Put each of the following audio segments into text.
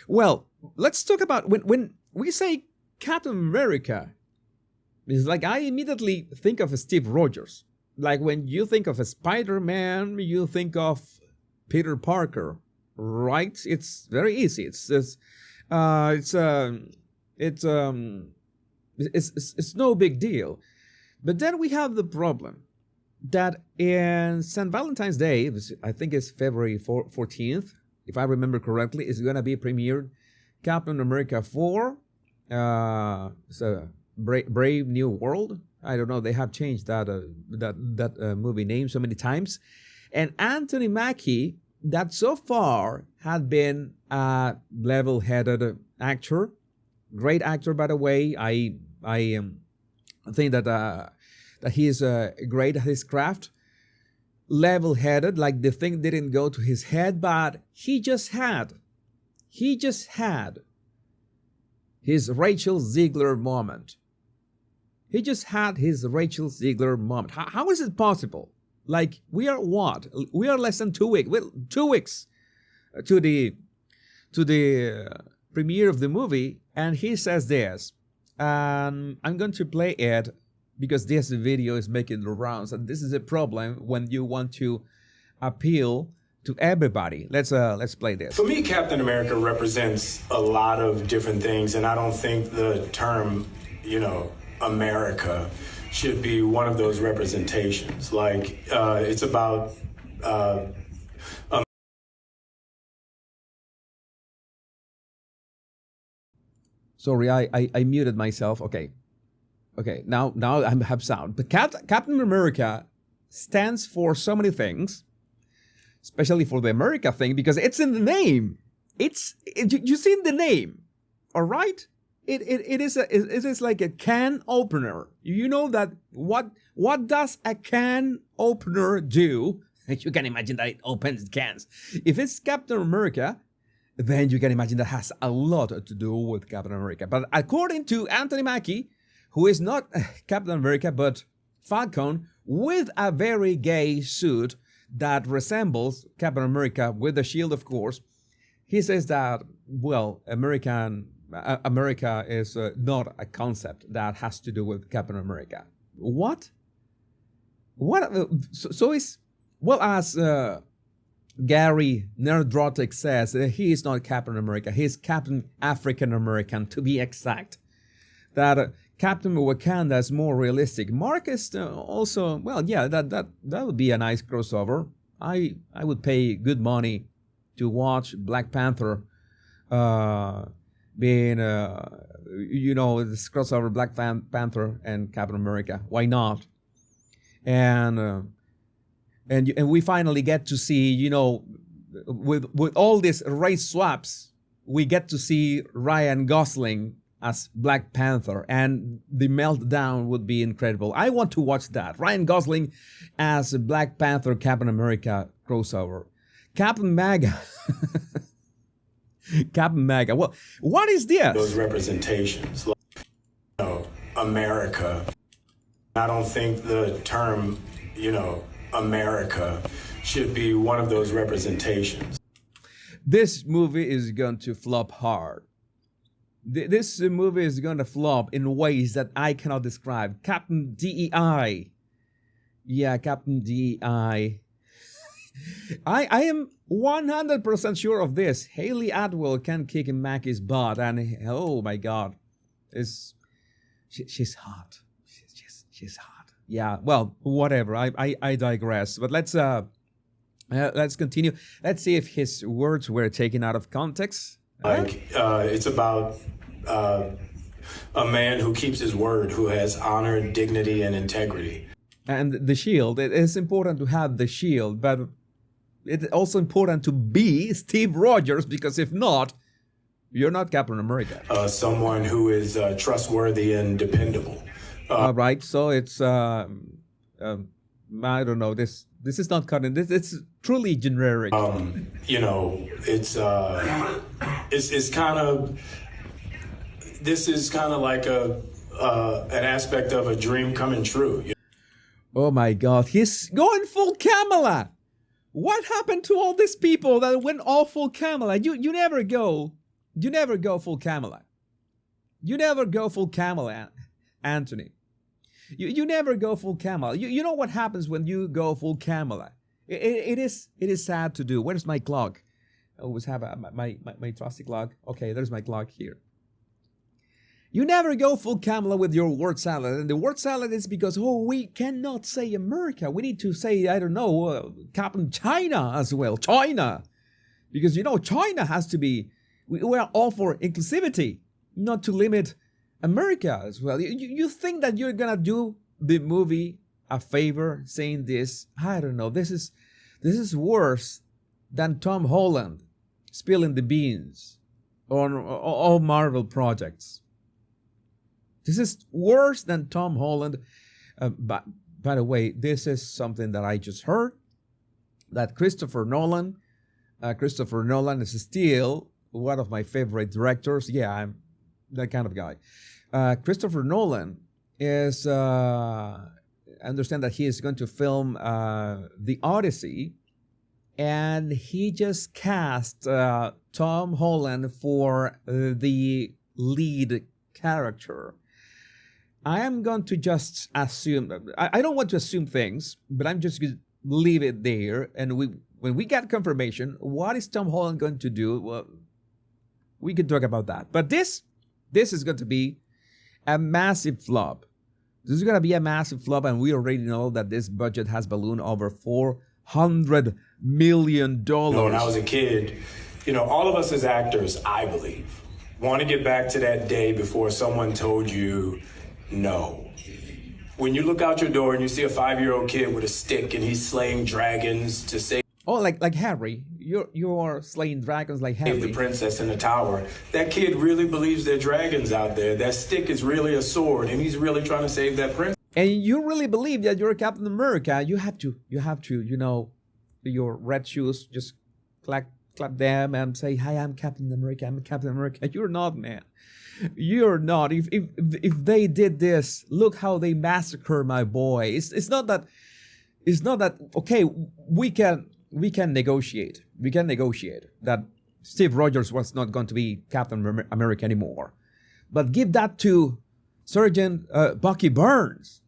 Well, let's talk about when we say Captain America. It's like I immediately think of Steve Rogers. Like when you think of a Spider-Man, you think of Peter Parker, right? It's very easy. It's no big deal. But then we have the problem that in St. Valentine's Day, I think it's February 14th, if I remember correctly, is going to be premiered Captain America 4. It's a Brave New World. I don't know. They have changed that movie name so many times. And Anthony Mackie, that so far had been a level-headed actor, great actor by the way. I think that he is great at his craft, level-headed. Like the thing didn't go to his head, but he just had his Rachel Ziegler moment. He just had his Rachel Ziegler moment. How is it possible? Like we are what? We are less than 2 weeks. Well, 2 weeks to the premiere of the movie, and he says this. I'm going to play it because this video is making the rounds, and this is a problem when you want to appeal to everybody. Let's play this. For me, Captain America represents a lot of different things, and I don't think the term, America should be one of those representations. Like, it's about Sorry, I muted myself. Okay, now I have sound. But Captain America stands for so many things, especially for the America thing, because it's in the name. You see in the name, all right? It is like a can opener. You know that what does a can opener do? You can imagine that it opens cans. If it's Captain America, then you can imagine that has a lot to do with Captain America. But according to Anthony Mackie, who is not Captain America but Falcon, with a very gay suit that resembles Captain America with the shield, of course, he says that, well, America is not a concept that has to do with Captain America. What? So is, well, as Gary Nerdrotic says, he is not Captain America. He is Captain African American, to be exact. That Captain Wakanda is more realistic. Mark is also, well, yeah, that would be a nice crossover. I would pay good money to watch Black Panther being, this crossover Black Panther and Captain America. Why not? And we finally get to see, with all these race swaps, we get to see Ryan Gosling as Black Panther, and the meltdown would be incredible. I want to watch that. Ryan Gosling as Black Panther, Captain America crossover. Captain MAGA. Captain MAGA. Well, what is this? Those representations, America. I don't think the term, America should be one of those representations. This movie is going to flop hard. This movie is going to flop in ways that I cannot describe. Captain DEI. Yeah, Captain DEI. I am 100% sure of this. Haley Atwell can kick Mackie's butt, and oh my God, she's hot. She's hot. Yeah. Well, whatever. I digress. But let's continue. Let's see if his words were taken out of context. It's about a man who keeps his word, who has honor, dignity, and integrity. And the shield. It is important to have the shield, but it's also important to be Steve Rogers, because if not, you're not Captain America. Someone who is trustworthy and dependable. Right. So it's I don't know. This is not cutting. It's truly generic. It's kind of. This is kind of like an aspect of a dream coming true. Oh my God, he's going full Kamala. What happened to all these people that went all full Kamala? You never go You never go full Kamala. You never go full Kamala, Anthony. You never go full Kamala. You know what happens when you go full Kamala. It is sad to do. Where's my clock? I always have my trusty clock. Okay, there's my clock here. You never go full Kamala with your word salad. And the word salad is because, we cannot say America. We need to say, I don't know, Captain China as well. China. Because, China has to be, we are all for inclusivity, not to limit America as well. You think that you're going to do the movie a favor saying this? I don't know. This is worse than Tom Holland spilling the beans on all Marvel projects. This is worse than Tom Holland. But by the way, this is something that I just heard, that Christopher Nolan is still one of my favorite directors. Yeah, I'm that kind of guy. Christopher Nolan is, I understand that he is going to film The Odyssey, and he just cast Tom Holland for the lead character. I am going to just assume, I don't want to assume things, but I'm just going to leave it there. And when we get confirmation, what is Tom Holland going to do? Well, we can talk about that. But this is going to be a massive flop. This is going to be a massive flop, and we already know that this budget has ballooned over $400 million. When I was a kid, all of us as actors, I believe, want to get back to that day before someone told you no. When you look out your door and you see a 5-year-old kid with a stick and he's slaying dragons to save like Harry. You are slaying dragons like Harry. The princess in the tower. That kid really believes there are dragons out there. That stick is really a sword, and he's really trying to save that princess. And you really believe that you're Captain America. You have to, your red shoes, just clap them and say, "Hi, I'm Captain America. I'm Captain America." You're not, man. You're not. If they did this, look how they massacre my boy. It's not that. Okay, we can negotiate. We can negotiate that Steve Rogers was not going to be Captain America anymore. But give that to Sergeant Bucky Barnes.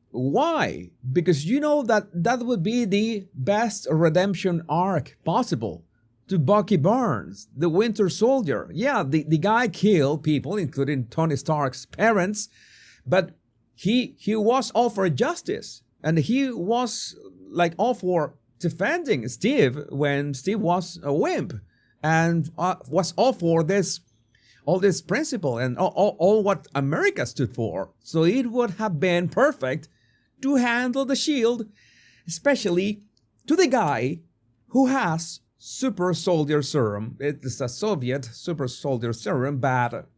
Why? Because that would be the best redemption arc possible to Bucky Barnes, the Winter Soldier. Yeah, the guy killed people, including Tony Stark's parents, but he was all for justice. And he was all for defending Steve when Steve was a wimp, and was all for all this principle and all what America stood for. So it would have been perfect to handle the shield, especially to the guy who has super soldier serum. It's a Soviet super soldier serum, but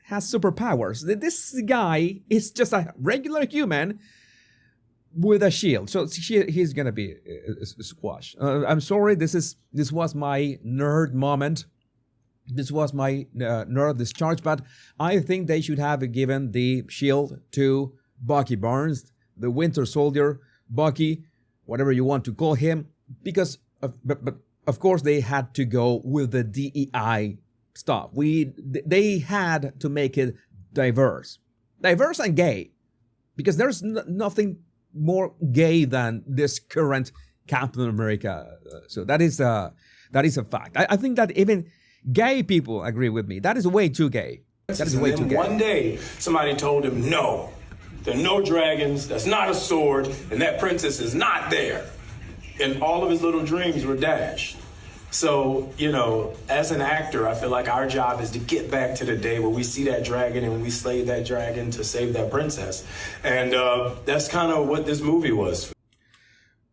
has superpowers. This guy is just a regular human with a shield, so he's gonna be squashed. I'm sorry. This was my nerd moment. This was my nerd discharge. But I think they should have given the shield to Bucky Barnes, the Winter Soldier, Bucky, whatever you want to call him, because but of course they had to go with the DEI stuff. They had to make it diverse and gay, because there's nothing more gay than this current Captain America. So that is a fact. I think that even gay people agree with me. That is way too gay. That is way too gay. One day, somebody told him, no, there are no dragons, that's not a sword, and that princess is not there. And all of his little dreams were dashed. So, as an actor, I feel like our job is to get back to the day where we see that dragon and we slay that dragon to save that princess. And that's kind of what this movie was.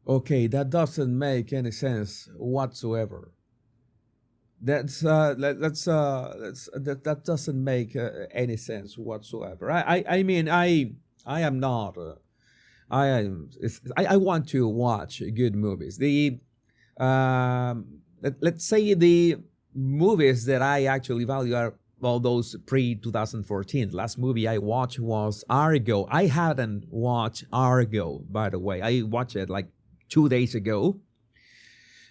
Okay, that doesn't make any sense whatsoever. That doesn't make any sense whatsoever. I mean, I am not. I want to watch good movies. Let's say the movies that I actually value are all those pre-2014. Last movie I watched was Argo. I hadn't watched Argo, by the way. I watched it 2 days ago.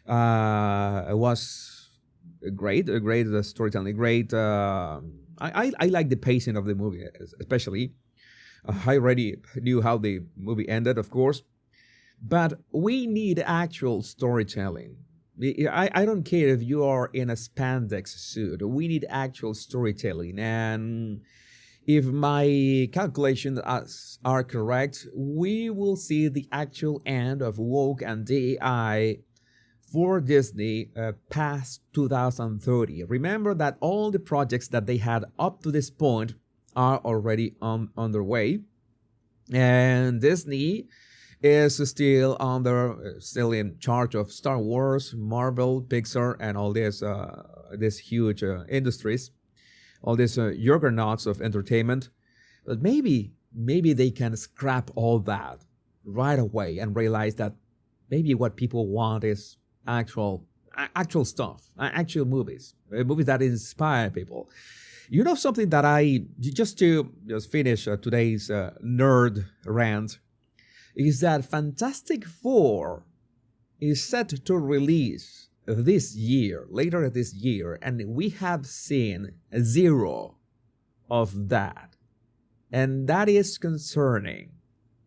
It was great storytelling, great. I like the pacing of the movie, especially. I already knew how the movie ended, of course, but we need actual storytelling. I don't care if you are in a spandex suit. We need actual storytelling. And if my calculations are correct, we will see the actual end of woke and DEI for Disney past 2030. Remember that all the projects that they had up to this point are already underway. And Disney is still in charge of Star Wars, Marvel, Pixar, and all these huge industries, all these juggernauts of entertainment. But maybe they can scrap all that right away and realize that maybe what people want is actual stuff, actual movies that inspire people. You know something that just to finish today's nerd rant, is that Fantastic Four is set to release later this year, and we have seen zero of that. And that is concerning.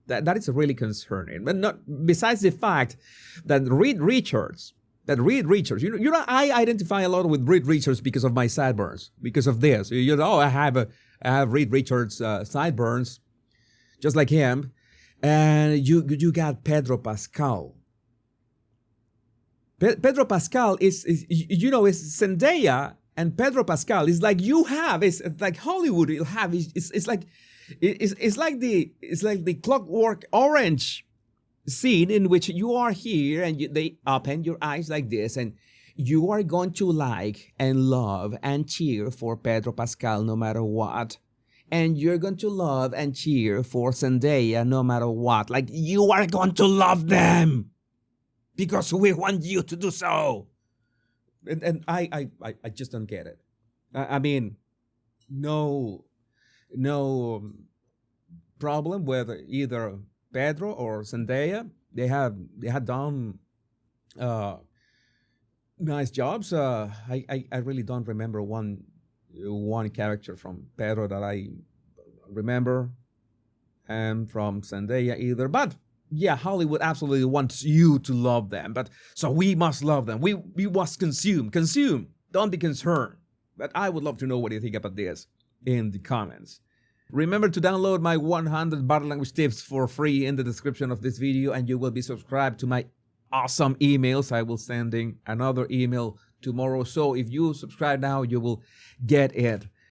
That is really concerning. But not besides the fact that Reed Richards, I identify a lot with Reed Richards because of my sideburns, because of this. I have Reed Richards sideburns, just like him. And you got Pedro Pascal. Pedro Pascal is Zendaya and Pedro Pascal is like it's like Hollywood will have. It's like the Clockwork Orange scene in which you are here and they open your eyes like this, and you are going to like and love and cheer for Pedro Pascal no matter what. And you're going to love and cheer for Zendaya no matter what. Like, you are going to love them because we want you to do so. And I just don't get it. I mean, no problem with either Pedro or Zendaya. They had done nice jobs. I really don't remember one character from Pedro that I remember, and from Zendaya either. But yeah, Hollywood absolutely wants you to love them. But so we must love them. We must consume. Don't be concerned. But I would love to know what you think about this in the comments. Remember to download my 100 body language tips for free in the description of this video, and you will be subscribed to my awesome emails. I will sending another email tomorrow. So if you subscribe now, you will get it